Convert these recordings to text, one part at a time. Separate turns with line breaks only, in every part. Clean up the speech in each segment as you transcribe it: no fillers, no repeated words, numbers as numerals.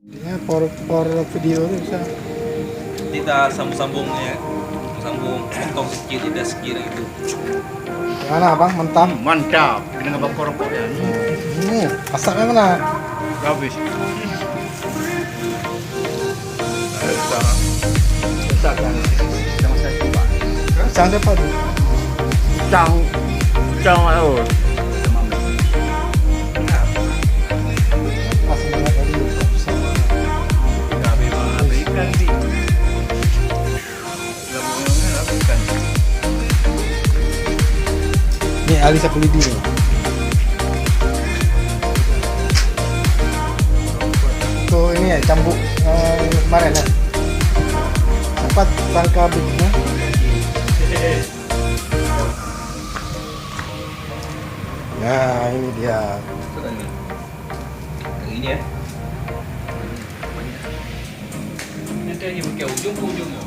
Ya, for video tu bisa.
Kita sambung-sambungnya, sambung potong sikit, tidak sikit gitu.
Mana abang mentah?
Mantap. Dengan bakar rokok ya.
Ini masaknya mana?
Habis.
Besar kan? Sama saya coba.
Pisang siapa tu?
Cang. Cang ayo.
Pas banget tadi. Pisang.
Kami berikan di. Gabungnya berikan.
Ni Ali Sapulidi tu. Untuk ini ya cambuk kemarin ya. Cepat tangkap bitnya. Ya ini dia.
Yang ini ya. Nanti aja pakai ujung ke ujungnya.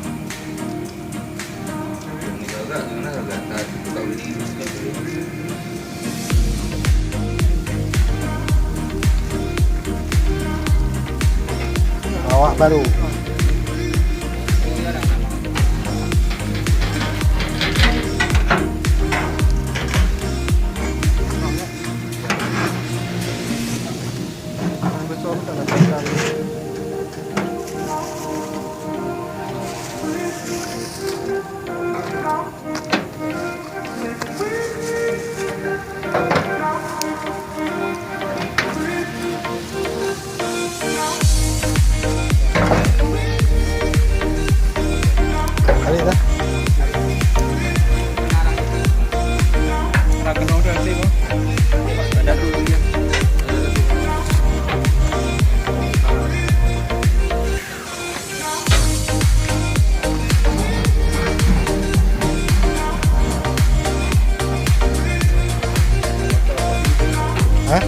Ini agak, gimana agak tak tahu ini.
Awak baru. Kali dah.
Tak kena udah sih, Bang. Ada dulu dia.
Hah?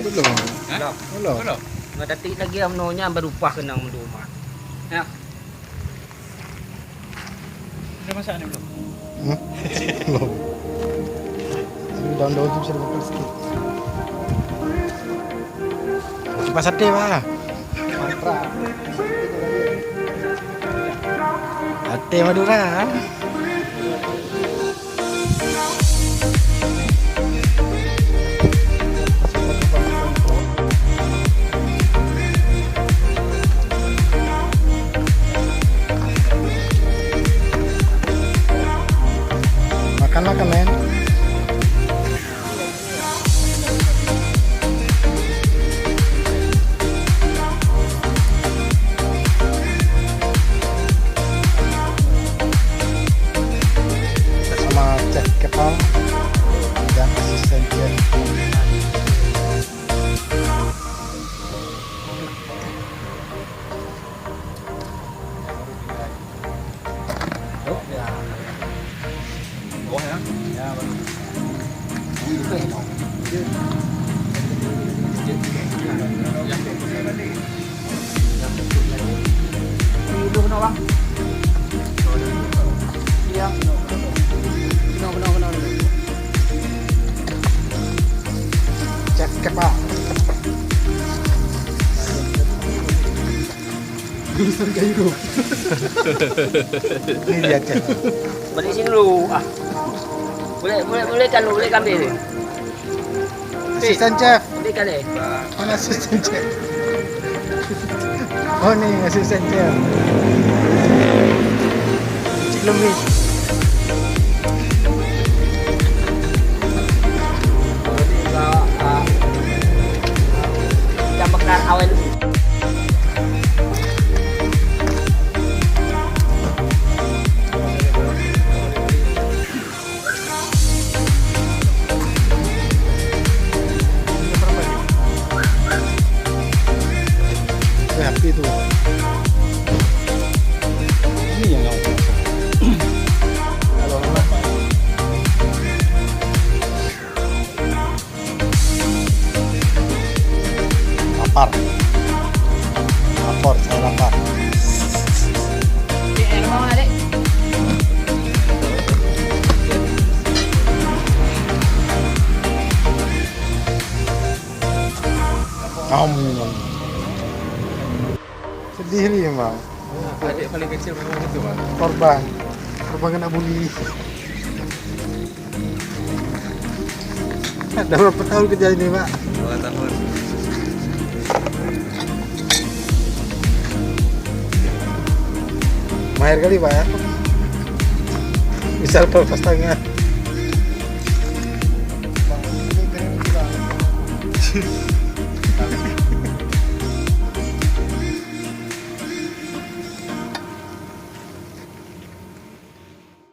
Belum.
Belum.
Belum.
Belum.
Nggak detik lagi amnonya berubah kenang rumah. Ya.
Udah masak ni belum?
Belum. Daun-daun tu bisa dibakar sikit. Cepat sate pak. Mantap. Sate Madura. Makan men. Sama cek kepala dan asisten cek.
Bawah ya?
Ya, baru.
Itu kena bang. Iya. Kena.
Cek kepala. Tulisan Cairo. Ini dia cek.
Balik sini dulu. Ah. Boleh kan lu, boleh ambil ni.
Asisten chef.
Boleh kan ni.
Mana asisten chef? Oh nih asistennya. Cik Lemi.
Ikan bakar awal.
Happy tuh. Ini yang nggak masuk. Kalau lapar, lapar, saya lapar.
Air mau adek.
Kamu sedih nih bang.
Adik paling kecil memang itu bang.
Korban kena bully. Ada berapa tahun kejadian ini pak?
2 tahun.
Mahir kali pak ya. Bisa lepas tangan. Bang, ini